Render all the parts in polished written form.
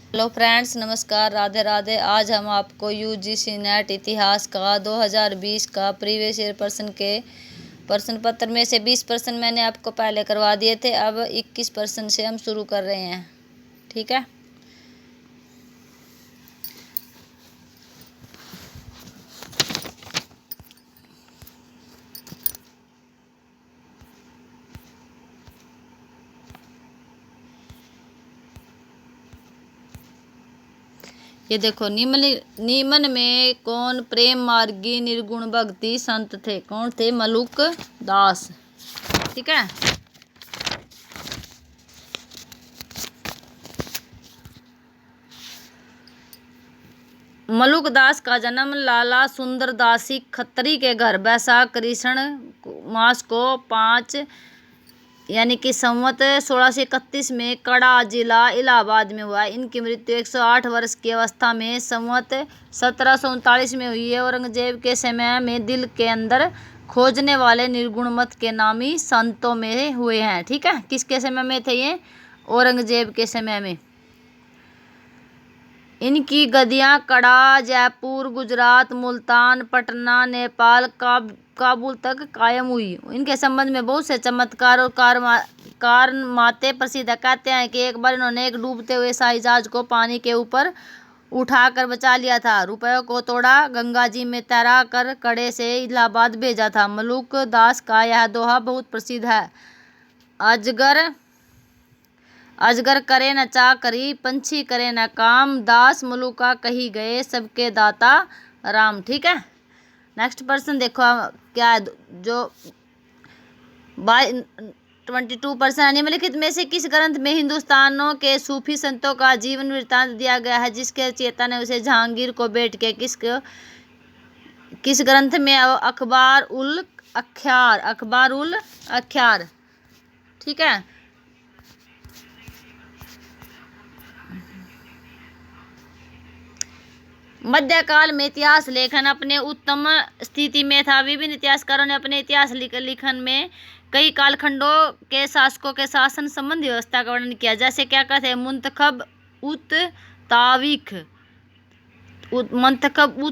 Hello friends, नमस्कार, राधे राधे। आज हम आपको यूजीसी नेट इतिहास का 2020 का प्रीवियस ईयर प्रश्न पत्र में से 20% मैंने आपको पहले करवा दिए थे। अब 21% से हम शुरू कर रहे हैं। ठीक है। ये देखो, निम्न में कौन प्रेम मार्गी निर्गुण भक्ति संत थे? कौन थे? मलुक दास। ठीक है। मलुक दास का जन्म लाला सुंदर दासी खत्री के घर बैसाख कृष्ण मास को 5 यानी कि संवत 1631 में कड़ा जिला इलाहाबाद में हुआ। इनकी मृत्यु 108 वर्ष की अवस्था में संवत 1739 में हुई है। औरंगजेब के समय में दिल के अंदर खोजने वाले निर्गुण मत के नामी संतों में हुए हैं। ठीक है। किसके समय में थे ये? औरंगजेब के समय में। इनकी गद्दियाँ कड़ा, जयपुर, गुजरात, मुल्तान, पटना, नेपाल, काबुल तक कायम हुई। इनके संबंध में बहुत से चमत्कार और कारनामे प्रसिद्ध है। कहते हैं कि एक बार इन्होंने एक डूबते हुए शाही जहाज को पानी के ऊपर उठाकर बचा लिया था, रुपयों को तोड़ा, गंगा जी में तैरा कर कड़े से इलाहाबाद भेजा था। मलुक दास का यह दोहा बहुत प्रसिद्ध है। अजगर करे न चाकरी, पंछी करे न काम, दास मलुका कही गए सबके दाता राम। ठीक है। नेक्स्ट प्रश्न देखो क्या है। जो 22% निम्नलिखित में से किस ग्रंथ में हिंदुस्तानों के सूफी संतों का जीवन वृत्तांत दिया गया है, जिसके रचयिता ने उसे जहांगीर को भेंट किया? किस ग्रंथ में? अखबार उल अख्यार। ठीक है। मध्यकाल में इतिहास लेखन अपने उत्तम स्थिति में था। विभिन्न इतिहासकारों ने अपने इतिहास लेखन में कई कालखंडों के शासकों के शासन संबंधी व्यवस्था का वर्णन किया। जैसे क्या कहते हैं? मंतखब उत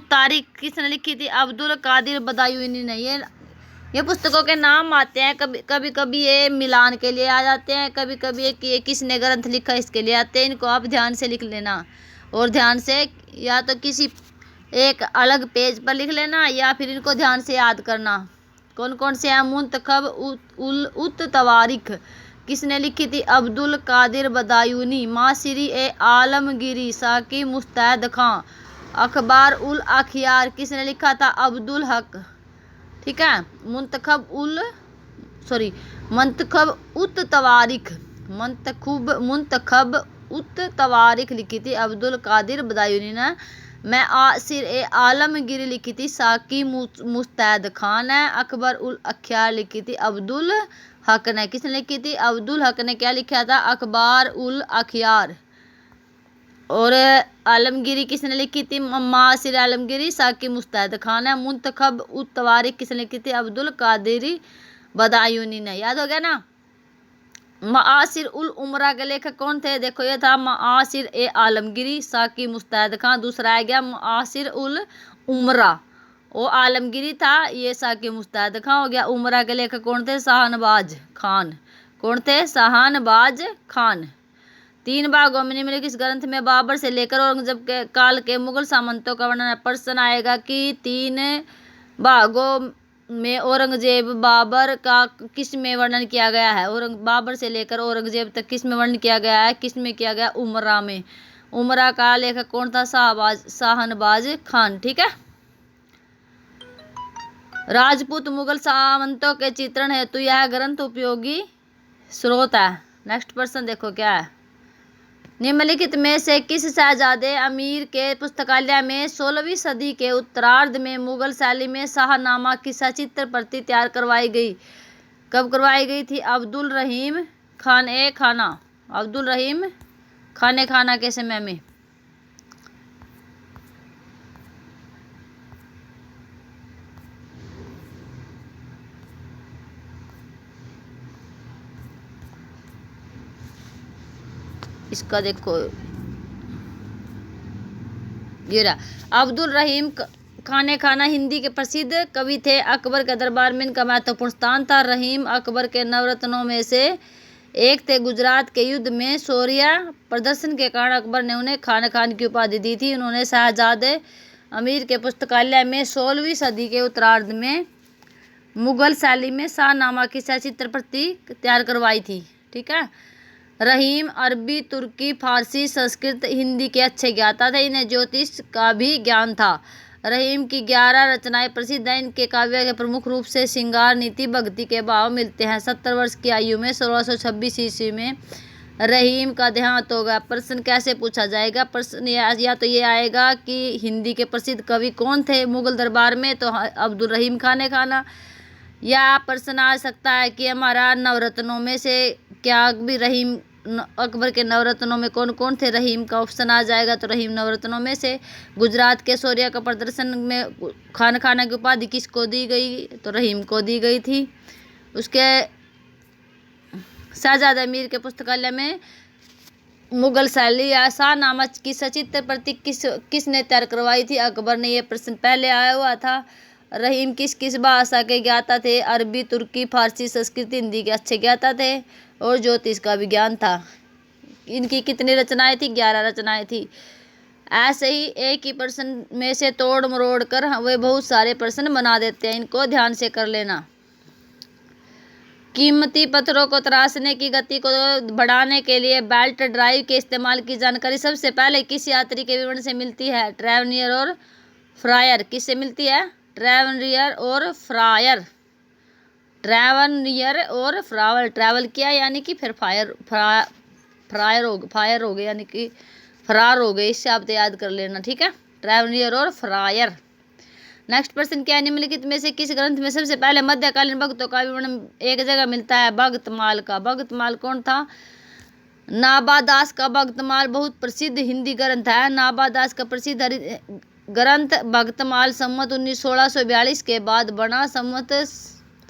तारीख किसने लिखी थी? अब्दुल कादिर बदायूनी ने। ये पुस्तकों के नाम आते हैं। कभी कभी ये मिलान के लिए आ जाते हैं, कभी कभी ये किसने ग्रंथ लिखा इसके लिए आते हैं। इनको आप ध्यान से लिख लेना, और ध्यान से या तो किसी एक अलग पेज पर लिख लेना, या फिर इनको ध्यान से याद करना। कौन कौन से हैं? मुंतखब उत तवारीख किसने लिखी थी? अब्दुल कादिर बदायूनी। मासिरी ए आलमगिरी साकी मुस्तैद खां। अखबार उल अखियार किसने लिखा था? अब्दुल हक। ठीक है। मंतखब उत तवारीख लिखी थी अब्दुल कादिर बदायूनी ने। मैं आसिर ए आलमगिरी लिखी थी साकी मुस्तैद खान ने। अकबर उल अख्यार लिखी थी अब्दुल हक ने। किसने लिखी थी? अब्दुल हक ने क्या लिखा था? अखबार उल अख्यार। और आलमगिरी किसने लिखी थी? मासिर आलमगिरी साकी मुस्तैद खान है। मुंतखब उत तवारीख किसने लिखी थी? अब्दुल कादिर बदायूनी ने। याद हो गया ना? मासिर उल उमरा के लेखक कौन थे? देखो, ये था मासिर ए आलमगिरी साकी मुस्तैद खान। दूसरा आ गया मासिर उल उमरा, वो आलमगिरी था, ये साकी मुस्तैद खान हो गया। उमरा के लेखक कौन थे? शाहनबाज खान। कौन थे? शाहनबाज खान। 3 भागों में निम्नलिखित किस ग्रंथ में बाबर से लेकर औरंगजेब के काल के मुगल सामंतों का वर्णन है? प्रश्न आएगा कि 3 भागों में औरंगजेब बाबर का किस में वर्णन किया गया है? बाबर से लेकर औरंगजेब तक किस में वर्णन किया गया है? किस में किया गया? उमरा में। उमरा का लेखक कौन था? शाहनबाज खान। ठीक है। राजपूत मुगल सामंतों के चित्रण हेतु यह ग्रंथ उपयोगी स्रोत है। नेक्स्ट प्रश्न देखो क्या है। निम्नलिखित में से किस शहजादे अमीर के पुस्तकालय में 16वीं सदी के उत्तरार्ध में मुगल शैली में शाहनामा की सचित्र प्रति तैयार करवाई गई? कब करवाई गई थी? अब्दुल रहीम खान खाना के समय में। इसका देखो ये रहा अब्दुल रहीम खाने खाना हिंदी के प्रसिद्ध कवि थे। अकबर के दरबार में इनका महत्वपूर्ण स्थान था। रहीम अकबर के नवरत्नों में से एक थे। गुजरात के युद्ध में शौर्य प्रदर्शन के कारण अकबर ने उन्हें खान खान की उपाधि दी थी। उन्होंने शहजादे अमीर के पुस्तकालय में 16वीं सदी के उत्तरार्ध में मुगल शैली में शाहनामा की सचित्र प्रति तैयार करवाई थी। ठीक है। रहीम अरबी, तुर्की, फारसी, संस्कृत, हिंदी के अच्छे ज्ञाता थे। इन्हें ज्योतिष का भी ज्ञान था। रहीम की 11 रचनाएं प्रसिद्ध हैं। इनके काव्य के प्रमुख रूप से श्रृंगार, नीति, भक्ति के भाव मिलते हैं। 70 वर्ष की आयु में 1626 ईस्वी में रहीम का देहांत हो गया। प्रश्न कैसे पूछा जाएगा? प्रश्न या तो ये आएगा कि हिंदी के प्रसिद्ध कवि कौन थे मुगल दरबार में, तो अब्दुल रहीम खाने खाना। या प्रश्न आ सकता है कि हमारा नवरत्नों में से क्या भी रहीम अकबर के नवरत्नों में कौन कौन थे? रहीम का ऑप्शन आ जाएगा, तो रहीम नवरत्नों में से। गुजरात के शौर्य का प्रदर्शन में खान खाना की उपाधि किसको दी गई? तो रहीम को दी गई थी। उसके शहजादा अमीर के पुस्तकालय में मुगल शैली या शाहनामा की सचित्र प्रति किसने तैयार करवाई थी? अकबर ने। यह प्रश्न पहले आया हुआ था। रहीम किस किस भाषा के ज्ञाता थे? अरबी, तुर्की, फारसी, संस्कृत, हिंदी के अच्छे ज्ञाता थे और ज्योतिष का विज्ञान था। इनकी कितनी रचनाएं थी? 11 रचनाएं थी। ऐसे ही एक ही प्रश्न में से तोड़ मरोड़ कर वे बहुत सारे प्रश्न बना देते हैं। इनको ध्यान से कर लेना। कीमती पत्थरों को तराशने की गति को बढ़ाने के लिए बेल्ट ड्राइव के इस्तेमाल की जानकारी सबसे पहले किस यात्री के विवरण से मिलती है? ट्रैवनियर और फ्रायर। किससे मिलती है? ट्रैवनियर और फ्रायर। ट्रैवनियर और फ्रायर। ट्रैवल किया यानी कि फिर फायर हो गए यानी कि फरार हो गए। इससे आप याद कर लेना। ठीक है। ट्रैवनियर और फ्रायर। नेक्स्ट प्रश्न क्या है? निम्नलिखित में से किस ग्रंथ में सबसे पहले मध्यकालीन भक्तों का विवरण एक जगह मिलता है? भक्तमाल का। भक्तमाल कौन था? नाबा दास का भक्तमाल बहुत प्रसिद्ध हिंदी ग्रंथ है। नाबा दास का प्रसिद्ध ग्रंथ भक्तमाल संवत 1642 के बाद बना। संवत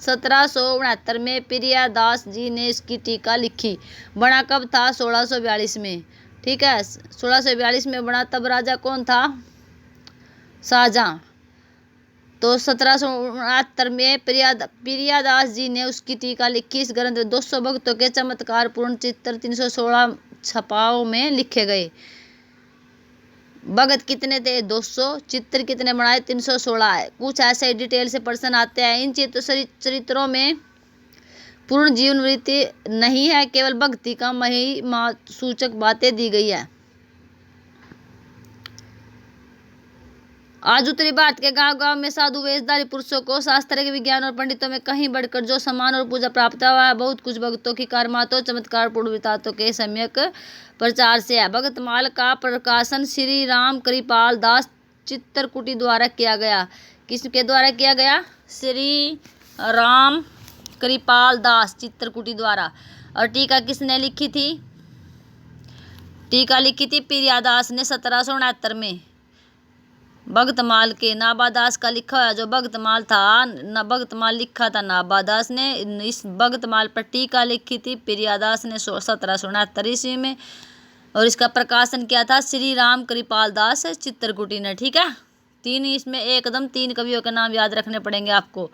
1769 में प्रियादास जी ने इसकी टीका लिखी। बना कब था? 1642 में। ठीक है। 1642 में बना। तब राजा कौन था? शाहजहां। तो 1769 में प्रियादास जी ने उसकी टीका लिखी। इस ग्रंथ में 200 भक्तों के चमत्कार पूर्ण चित्र 316 छपाओं में लिखे गए। भगत कितने थे? 200। चित्र कितने बनाए? 316 है। कुछ ऐसे डिटेल से प्रश्न आते हैं। इन चरित्रों में पूर्ण जीवन वृत्ति नहीं है, केवल भक्ति का महिमा सूचक बातें दी गई है। आज उत्तरी भारत के गांव गांव में साधु वेशधारी पुरुषों को शास्त्र के विज्ञान और पंडितों में कहीं बढ़कर जो सम्मान और पूजा प्राप्त हुआ है, बहुत कुछ भक्तों की कारमातों चमत्कार पूर्ण वितातों के सम्यक प्रचार से है। भक्तमाल का प्रकाशन श्री राम कृपाल दास चित्रकूटी द्वारा किया गया। किसके द्वारा किया गया? श्री राम कृपाल दास चित्रकूटी द्वारा। और टीका किसने लिखी थी? टीका लिखी थी प्रियादास ने 1769 में। भक्तमाल के नाबादास का लिखा हुआ जो भक्तमाल था, भक्तमाल लिखा था नाबादास ने। इस भक्तमाल पर टीका लिखी थी प्रियादास ने 1769 ईस्वी में। और इसका प्रकाशन किया था श्री राम कृपाल दास चित्रकूटी ने। ठीक है। इसमें एकदम 3 कवियों के नाम याद रखने पड़ेंगे आपको,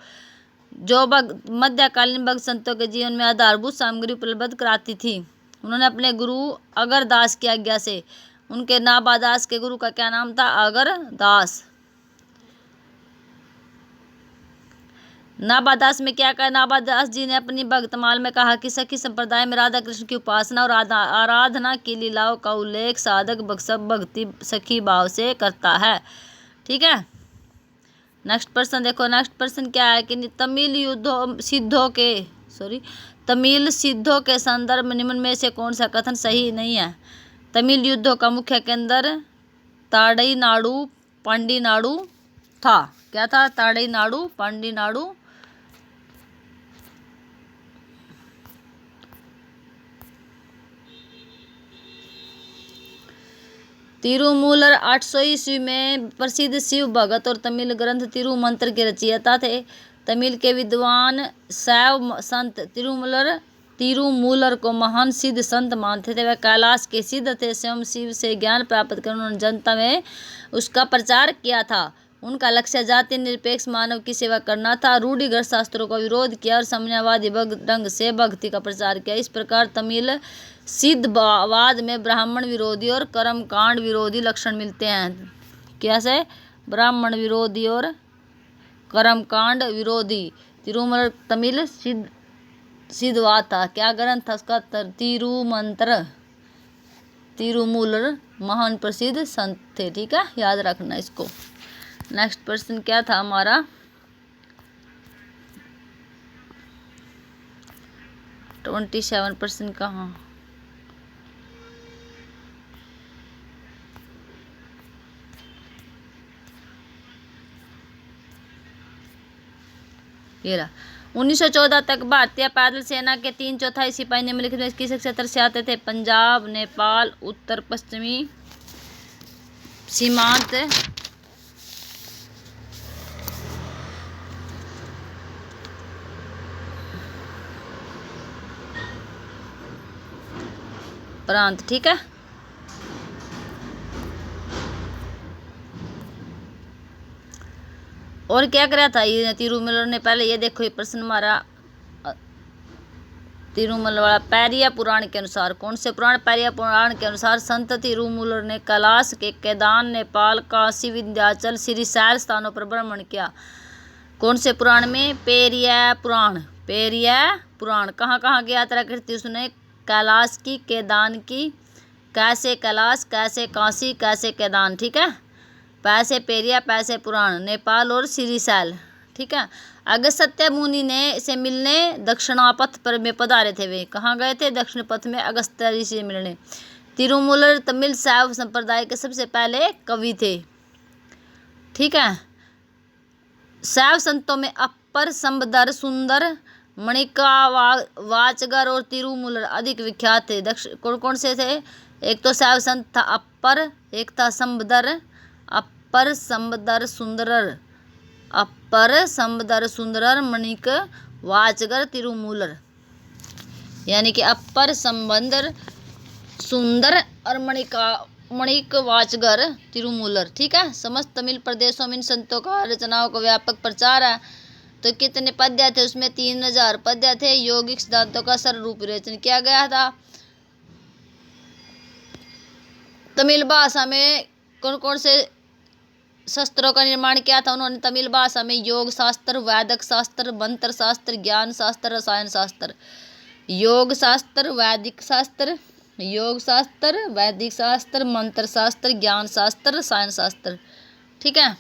जो मध्यकालीन भक्त संतों के जीवन में आधारभूत सामग्री उपलब्ध कराती थी। उन्होंने अपने गुरु अगरदास की आज्ञा से, उनके नाबादास के गुरु का क्या नाम था? अगरदास। नाबादास में क्या कहा? नाबादास जी ने अपनी भक्तमाल में कहा कि सखी संप्रदाय में राधा कृष्ण की उपासना और आराधना की लीलाओं का उल्लेख साधक सब भक्ति सखी भाव से करता है। ठीक है। नेक्स्ट प्रश्न देखो। नेक्स्ट प्रश्न क्या है कि तमिल सिद्धों के संदर्भ में निम्न में से कौन सा कथन सही नहीं है? तमिल युद्धों का मुख्य केंद्र तामिलनाडु पांडीनाडु था। क्या था? तामिलनाडु पांडीनाडु। तिरुमूलर 800 ईस्वी में प्रसिद्ध शिव भगत और तमिल ग्रंथ तिरुमंत्र के रचयिता थे। तमिल के विद्वान शैव संत तिरुमूलर तिरुमूलर को महान सिद्ध संत मानते थे। वह कैलाश के सिद्ध थे, स्वयं शिव से ज्ञान प्राप्त कर उन्होंने जनता में उसका प्रचार किया था। उनका लक्ष्य जाति निरपेक्ष मानव की सेवा करना था। रूढ़िगत शास्त्रों का विरोध किया और साम्यवादी ढंग से भक्ति का प्रचार किया। इस प्रकार तमिल सिद्धवाद में ब्राह्मण विरोधी और कर्मकांड विरोधी लक्षण मिलते हैं। कैसे? ब्राह्मण विरोधी और कर्मकांड विरोधी। तिरुमूलर तमिल सिद्धवाद था। क्या ग्रंथ था उसका? तिरुमंत्र। तिरुमूलर महान प्रसिद्ध संत थे। ठीक है, याद रखना इसको। नेक्स्ट प्रश्न क्या था हमारा? 27% कहाँ? ये रहा। 1914 तक भारतीय पैदल सेना के 3/4 सिपाही निम्नलिखित में किस क्षेत्र से आते थे? पंजाब, नेपाल, उत्तर पश्चिमी सीमांत, प्रांत। ठीक है, और क्या करा था ये तिरुमूलर ने? पहले ये देखो, ये प्रश्न हमारा तिरुमूलर वाला। पैरिया पुराण के अनुसार, कौन से पुराण? पैरिया पुराण के अनुसार संत तिरुमूलर ने कैलाश के केदार, नेपाल, काशी, विंध्याचल, श्रीशैल स्थानों पर भ्रमण किया। कौन से पुराण में? पेरिया पुराण। पेरिया पुराण। कहाँ कहाँ की यात्रा करती उसने? कैलाश की, केदार की, कैसे कैलाश, कैसे काशी, कैसे केदार। ठीक है, पैसे पेरिया, पैसे पुराण, नेपाल और श्रीशैल। ठीक है। अगस्त्य मुनि ने से मिलने दक्षिणापथ पर में पधारे थे। वे कहाँ गए थे? दक्षिण पथ में अगस्त्य ऋषि से मिलने। तिरुमूलर तमिल शैव संप्रदाय के सबसे पहले कवि थे। ठीक है। शैव संतों में अपर संबदर, सुंदर, मणिका वाचगर और तिरुमूलर अधिक विख्यात थे। कौन कौन से थे? एक तो शैव संत था अपर, एक था संबदर, अपर संबदर सुंदरर, अपर संबदर सुंदरर, मणिक वाचगर, तिरुमूलर। यानी कि अपर संबदर सुंदर और मणिक वाचगर, तिरुमूलर। ठीक है। समस्त तमिल प्रदेशों में इन संतों का रचनाओं का व्यापक प्रचार है। तो कितने पद्य थे उसमें? 3000 पद्य थे। यौगिक सिद्धांतों का सरल रूप विवेचन किया गया था। तमिल भाषा में कौन कौन से शस्त्रों का निर्माण किया था उन्होंने? तमिल भाषा में योग शास्त्र, वैदिक शास्त्र, मंत्र शास्त्र, ज्ञान शास्त्र, रसायन शास्त्र। योग शास्त्र, वैदिक शास्त्र, योग शास्त्र, वैदिक शास्त्र, मंत्र शास्त्र, ज्ञान शास्त्र, रसायन शास्त्र। ठीक है।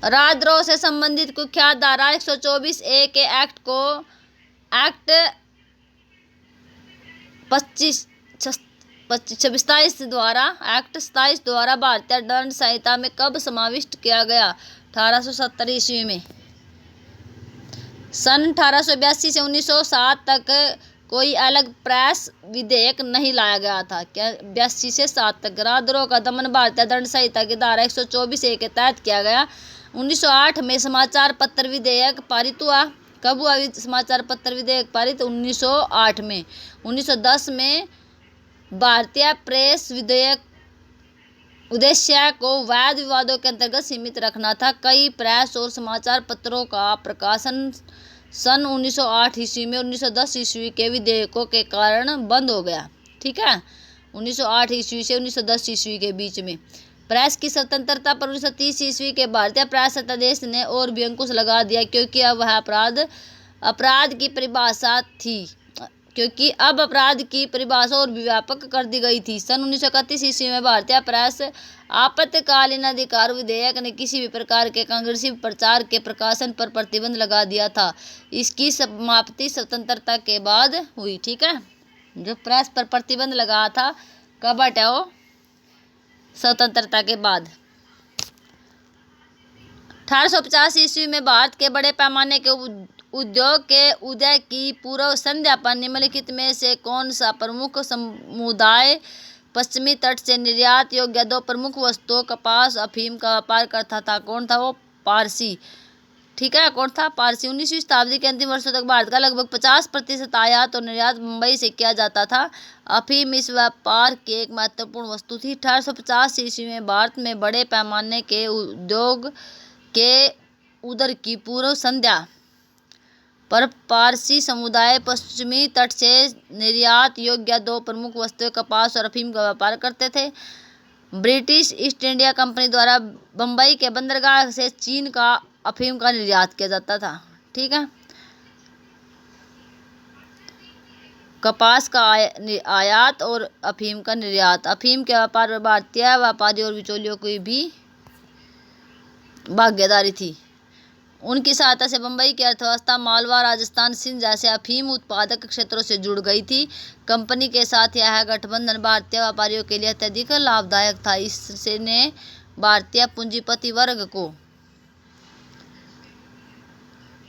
राजद्रोह से संबंधित कुख्यात धारा 124A के एक्ट को एक्ट 27 द्वारा भारतीय दंड संहिता में कब समाविष्ट किया गया? 1870 ईस्वी में। सन 1882 से 1907 तक कोई अलग प्रेस विधेयक नहीं लाया गया था। क्या? 82 से 7 तक। राजद्रोह का दमन भारतीय दंड संहिता की धारा 124A के तहत किया गया। 1908 में समाचार पत्र विधेयक पारित हुआ। कब हुआ समाचार पत्र विधेयक पारित? 1908 में। 1910 में भारतीय प्रेस विधेयक उद्देश्य को वैध विवादों के अंतर्गत सीमित रखना था। कई प्रेस और समाचार पत्रों का प्रकाशन सन 1908 ईस्वी में 1910 ईस्वी के विधेयकों के कारण बंद हो गया। ठीक है। 1908 ईस्वी से 1910 ईस्वी के बीच में प्रेस की स्वतंत्रता पर 1930 ईस्वी के भारतीय प्रेस अध्यादेश ने और भी अंकुश लगा दिया, क्योंकि अब वह अपराध की परिभाषा थी, क्योंकि अब अपराध की परिभाषा और भी व्यापक कर दी गई थी। सन 1931 ईस्वी में भारतीय प्रेस आपातकालीन अधिकार विधेयक ने किसी भी प्रकार के कांग्रेसी प्रचार के प्रकाशन पर प्रतिबंध लगा दिया था। इसकी समाप्ति स्वतंत्रता के बाद हुई। ठीक है। जो प्रेस पर प्रतिबंध लगा था कब हटाओ? स्वतंत्रता के बाद। 1850 ईस्वी में भारत के बड़े पैमाने के उद्योग के उदय की पूर्व संध्या पर निम्नलिखित में से कौन सा प्रमुख समुदाय पश्चिमी तट से निर्यात योग्य दो प्रमुख वस्तुओं कपास अफीम का व्यापार करता था? कौन था वो? पारसी। ठीक है। कौन था? पारसी। 19वीं शताब्दी के अंतिम वर्षों तक भारत का लगभग 50% आयात और निर्यात मुंबई से किया जाता था। अफीम इस व्यापार की एक महत्वपूर्ण वस्तु थी। 1850 ईस्वी में भारत में बड़े पैमाने के उद्योग के उदय की पूर्व संध्या पर पारसी समुदाय पश्चिमी तट से निर्यात योग्य दो प्रमुख वस्तुएं कपास और अफीम का व्यापार करते थे। ब्रिटिश ईस्ट इंडिया कंपनी द्वारा बम्बई के बंदरगाह से चीन का अफीम का निर्यात किया जाता था। ठीक है। कपास का आयात और अफीम का निर्यात। अफीम के व्यापार में भारतीय व्यापारियों और बिचौलियों की भी भागीदारी थी। उनकी सहायता से बम्बई की अर्थव्यवस्था मालवा, राजस्थान, सिंध जैसे अफीम उत्पादक क्षेत्रों से जुड़ गई थी। कंपनी के साथ यह गठबंधन भारतीय व्यापारियों के लिए अत्यधिक लाभदायक था। इसने भारतीय पूंजीपति वर्ग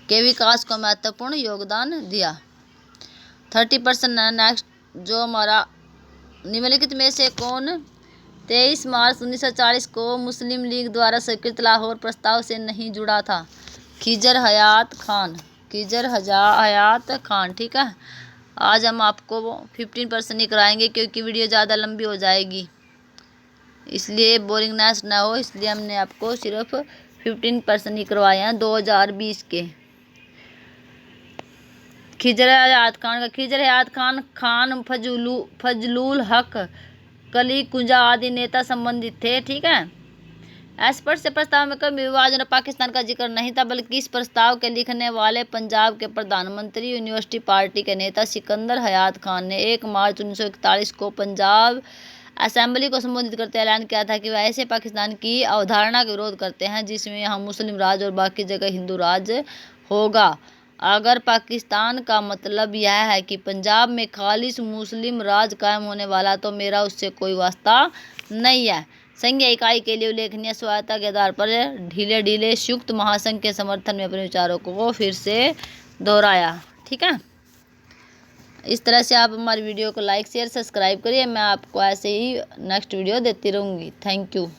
के विकास को महत्वपूर्ण योगदान दिया। 30% नेक्स्ट। जो हमारा निम्नलिखित में से कौन 23 मार्च 1940 को मुस्लिम लीग द्वारा स्वीकृत लाहौर प्रस्ताव से नहीं जुड़ा था? खिजर हयात खान। खिजर हयात खान। ठीक है। आज हम आपको 15% ही कराएंगे क्योंकि वीडियो ज़्यादा लंबी हो जाएगी, इसलिए बोरिंगनेस ना हो, इसलिए हमने आपको सिर्फ 15% ही करवाए हैं 2020 के। खिजर हयात खान का खिजर हयात खान, खान फजलुल हक, कली कुंजा आदि नेता संबंधित थे। ठीक है। स्पष्ट से प्रस्ताव में कभी विभाजन और पाकिस्तान का जिक्र नहीं था, बल्कि इस प्रस्ताव के लिखने वाले पंजाब के प्रधानमंत्री यूनिवर्सिटी पार्टी के नेता सिकंदर हयात खान ने 1 मार्च 1941 को पंजाब असेंबली को संबोधित करते ऐलान किया था कि वह ऐसे पाकिस्तान की अवधारणा का विरोध करते हैं जिसमें यहाँ मुस्लिम राज और बाकी जगह हिंदू राज होगा। अगर पाकिस्तान का मतलब यह है कि पंजाब में खालिश मुस्लिम राज कायम होने वाला, तो मेरा उससे कोई वास्ता नहीं है। संघीय इकाई के लिए उल्लेखनीय स्वायत्तता के आधार पर ढीले संयुक्त महासंघ के समर्थन में अपने विचारों को फिर से दोहराया। ठीक है। इस तरह से आप हमारी वीडियो को लाइक, शेयर, सब्सक्राइब करिए। मैं आपको ऐसे ही नेक्स्ट वीडियो देती रहूँगी। Thank you.